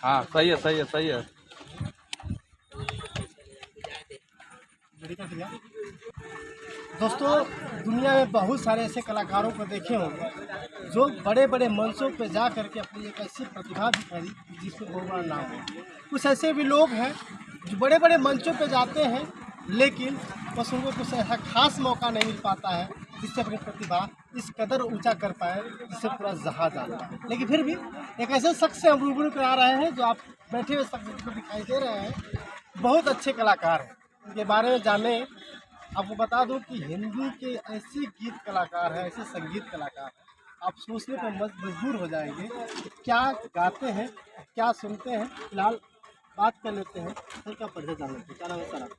हाँ सही है सही है सही है। दोस्तों, दुनिया में बहुत सारे ऐसे कलाकारों को देखे होंगे जो बड़े बड़े मंचों पर जा करके अपनी एक ऐसी प्रतिभा दिखाई जिसमें बहुत बड़ा नाम हो। कुछ ऐसे भी लोग हैं जो बड़े बड़े मंचों पर जाते हैं, लेकिन बस उनको कुछ ऐसा खास मौका नहीं मिल पाता है जिससे अपनी प्रतिभा इस कदर ऊंचा कर पाए जिससे पूरा जहां जाता है। लेकिन फिर भी एक ऐसे शख्स से हम रूबरू करा रहे हैं जो आप बैठे हुए शख्स को दिखाई दे रहे हैं, बहुत अच्छे कलाकार हैं। उनके बारे में जाने। आपको बता दूं कि हिंदी के ऐसे गीत कलाकार हैं, ऐसे संगीत कलाकार हैं, आप सोचने पर मजबूर हो जाएंगे कि क्या गाते हैं, क्या सुनते हैं। फिलहाल बात कर लेते हैं, हल्का परिचय जान लेते हैं। क्या नाम है सर आपका?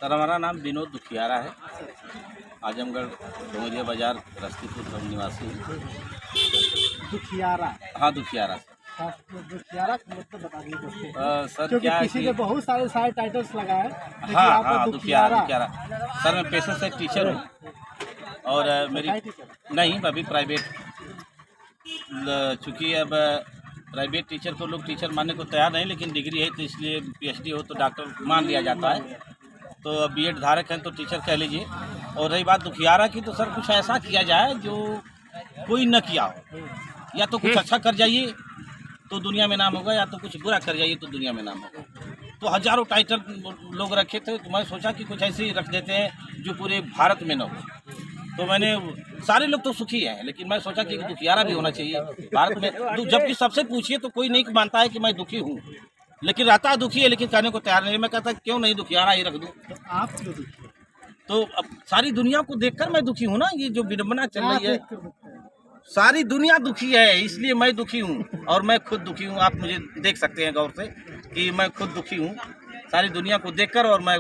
सर हमारा नाम विनोद दुखियारा है। आजमगढ़ डोंगरिया बाजार रस्तीपुर का निवासी हूँ। दुखियारा? हाँ दुखियारा दुखियारा का मतलब बता दीजिए दोस्तों। सर क्योंकि क्या किसी ने बहुत सारे टाइटल्स लगाए, लेकिन हाँ आपका हाँ दुखियारा दुखियारा। सर मैं पेशे से टीचर हूँ और मेरी नहीं अभी प्राइवेट, चूँकि अब प्राइवेट टीचर को लोग टीचर मानने को तैयार नहीं, लेकिन डिग्री है तो इसलिए पीएचडी हो तो डॉक्टर मान लिया जाता है। तो बीएड धारक हैं तो टीचर कह लीजिए। और रही बात दुखियारा की, तो सर कुछ ऐसा किया जाए जो कोई न किया हो। या तो कुछ अच्छा कर जाइए तो दुनिया में नाम होगा, या तो कुछ बुरा कर जाइए तो दुनिया में नाम होगा। तो हजारों टाइटल लोग रखे थे, तो मैं सोचा कि कुछ ऐसे ही रख देते हैं जो पूरे भारत में न हो। तो मैंने, सारे लोग तो सुखी हैं, लेकिन मैं सोचा कि दुखियारा भी होना चाहिए भारत में। तो जबकि सबसे पूछिए तो कोई नहीं मानता है कि मैं दुखी हूँ, लेकिन रहता दुखी है, लेकिन कहने को तैयार नहीं। मैं कहता क्यों नहीं दुखियारा ही रख दूँ। तो आप क्यों दुखी? तो अब सारी दुनिया को देखकर मैं दुखी हूँ ना। ये जो विडंबना चल रही है, क्या दुखी है? सारी दुनिया दुखी है इसलिए मैं दुखी हूँ, और मैं खुद दुखी हूँ। आप मुझे देख सकते हैं गौर से कि मैं खुद दुखी हूँ सारी दुनिया को देखकर, और मैं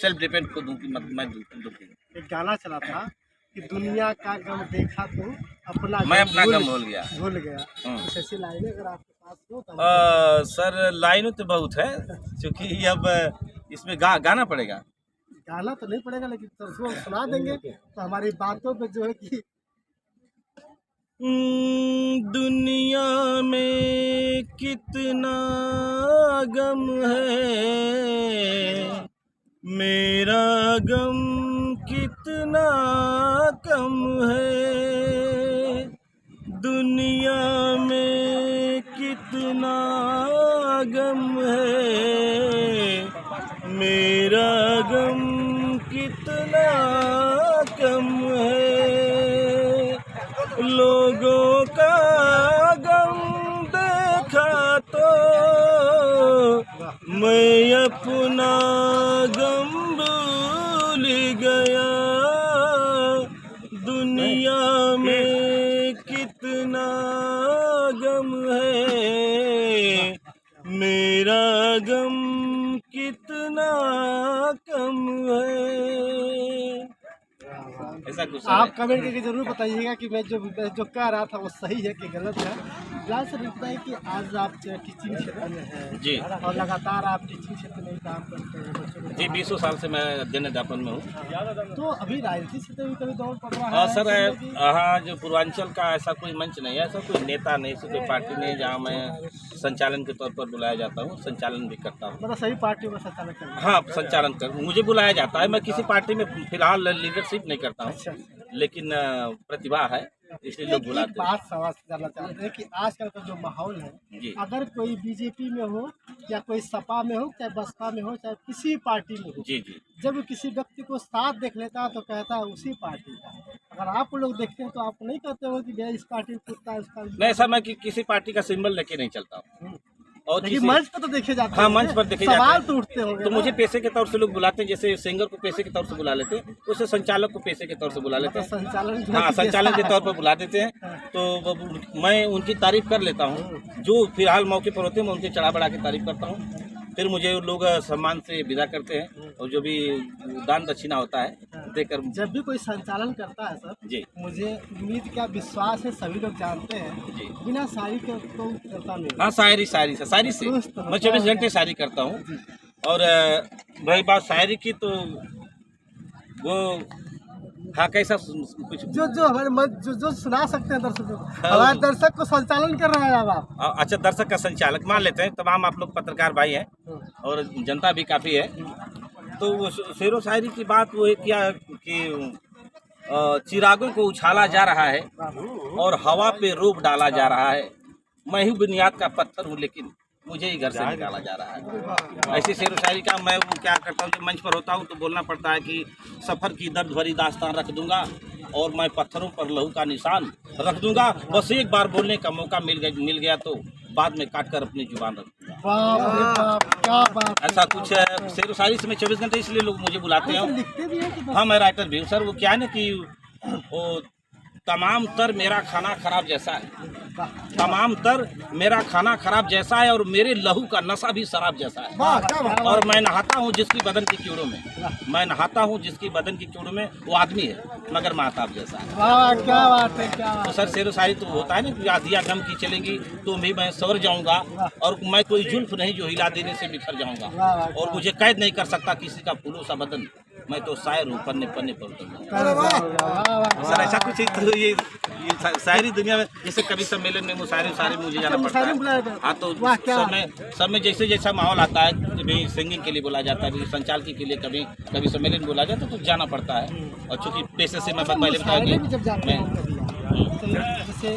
सेल्फ डिपेंड खुद हूँ कि मैं दुखी हूँ। एक गाना चला था कि दुनिया का गम देखा तो अपना मैं अपना गम भूल गया। कुछ ऐसी लाइनें अगर आपके पास हो तो। सर लाइनों तो बहुत है, क्योंकि अब इसमें गाना पड़ेगा। गाना तो नहीं पड़ेगा, लेकिन तो सुना देंगे तो हमारी बातों पे जो है कि दुनिया में कितना गम है, मेरा गम कितना कम है। दुनिया में कितना गम है, मेरा गम कितना कम है। लोगों का गम देखा तो मैं अपना गम भूल गया। दुनिया में कितना गम है, मेरा गम कितना कम है। ऐसा कुछ आप कमेंट करके जरूर बताइएगा कि मैं जो कह रहा था वो सही है कि गलत है। फिलहाल सर बताइए कि आज आप टीचिंग क्षेत्र में हैं जी, और लगातार आप टीचिंग क्षेत्र में काम करते हैं बच्चों को। जी 20 साल से मैं अध्ययन अध्यापन में हूँ। तो अभी राजनीति क्षेत्र में कभी दौर पड़ रहा हाँ है? सर, हाँ जो पूर्वांचल का ऐसा कोई मंच नहीं है, ऐसा कोई नेता नहीं, ऐसी कोई पार्टी नहीं जहाँ मैं संचालन के तौर पर बुलाया जाता हूँ। संचालन भी करता हूँ। मतलब सही पार्टियों का संचालन करना है? हाँ संचालन कर मुझे बुलाया जाता है। मैं किसी पार्टी में फिलहाल लीडरशिप नहीं करता हूँ, अच्छा। लेकिन प्रतिभा है इसलिए लोग एक बुलाते हैं। बात सवाल जानना चाहते हैं कि आजकल का जो माहौल है, जी अगर कोई बीजेपी में हो या कोई सपा में हो, चाहे बसपा में हो, चाहे किसी पार्टी में हो, जी जी। जब किसी व्यक्ति को साथ देख लेता है तो कहता है उसी पार्टी का। अगर आप लोग देखते हैं तो आप नहीं कहते हो कि भैया इस पार्टी में कूदता है उसका। नहीं सर, मैं किसी पार्टी का सिंबल लेके नहीं चलता हूँ। और लेकिन मंच पर तो देखे जाते हैं। हाँ मंच पर देखे जाते सवाल हैं। तो उठते होंगे तो ना? मुझे पैसे के तौर से लोग बुलाते हैं, जैसे सिंगर को पैसे के तौर से बुला लेते हैं, उसे संचालक को पैसे के तौर से बुला लेते हैं। संचालन हाँ संचालन के तौर पर बुला देते हैं। तो मैं उनकी तारीफ कर लेता हूँ, जो फिलहाल मौके पर होते हैं मैं उनकी चढ़ा बढ़ा के तारीफ करता हूँ। फिर मुझे लोग सम्मान से विदा करते हैं, और जो भी दान दक्षिणा होता है देकर। जब भी कोई संचालन करता है सर जी, मुझे उम्मीद का विश्वास है, सभी लोग जानते हैं जी। बिना शायरी के तो करता नहीं। हाँ शायरी से मैं 24 घंटे शायरी करता हूँ। और रही बात शायरी की, तो वो हाँ कैसा कुछ जो हमारे मन जो सुना सकते हैं दर्शकों को, हमारे दर्शक को संचालन कर रहे हैं अब आप। अच्छा दर्शक का संचालक मान लेते हैं, तमाम आप लोग पत्रकार भाई हैं और जनता भी काफ़ी है। तो वो शेर व शायरी की बात वो है क्या कि चिरागों को उछाला जा रहा है और हवा पे रोक डाला जा रहा है। मैं ही बुनियाद का पत्थर हूँ लेकिन मुझे ही घर से निकाला जा रहा है। ऐसी शेर व शायरी का मैं वो क्या करता हूँ, जब मंच पर होता हूँ तो बोलना पड़ता है कि सफ़र की दर्द भरी दास्तान रख दूंगा और मैं पत्थरों पर लहू का निशान रख दूंगा। बस एक बार बोलने का मौका मिल गया तो बाद में काट कर अपनी जुबान रख दूंगा। बाप रे बाप, क्या बात। ऐसा कुछ है शेर व शायरी से मैं 24 घंटे इसलिए लोग मुझे बुलाते हैं। लिखते भी हैं कि हाँ मैं राइटर भी हूँ सर। वो क्या है ना कि वो तमाम तर मेरा खाना खराब जैसा है, तमाम तर मेरा खाना खराब जैसा है और मेरे लहू का नशा भी शराब जैसा है। वाह, क्या बात। और मैं नहाता हूँ जिसकी बदन की कीड़ों में, मैं नहाता हूँ जिसकी बदन की कीड़ों में, वो आदमी है मगर महताब जैसा है। वाह, क्या बात है, क्या बात। तो सर शेर व शायरी तो होता है ना कि आधिया गम की चलेंगी तो भी मैं सवर जाऊंगा और मैं कोई जुल्फ नहीं जो हिला देने से बिखर जाऊंगा और मुझे कैद नहीं कर सकता किसी का फूलों सा बदन। मैं तो शायर हूँ पन्ने पन्ने पर उतर जाऊंगा। सर ऐसा कुछ तो ये शायरी दुनिया में जैसे कभी सम्मेलन में मुशायरे मुझे जाना पड़ता है। हाँ तो सब में जैसे जैसा माहौल आता है, कभी सिंगिंग के लिए बोला जाता है, कभी संचालकी के लिए, कभी सम्मेलन बोला जाता है तो जाना पड़ता है। और चूँकि पेशे से मैं पहले बताया कि मैं जैसे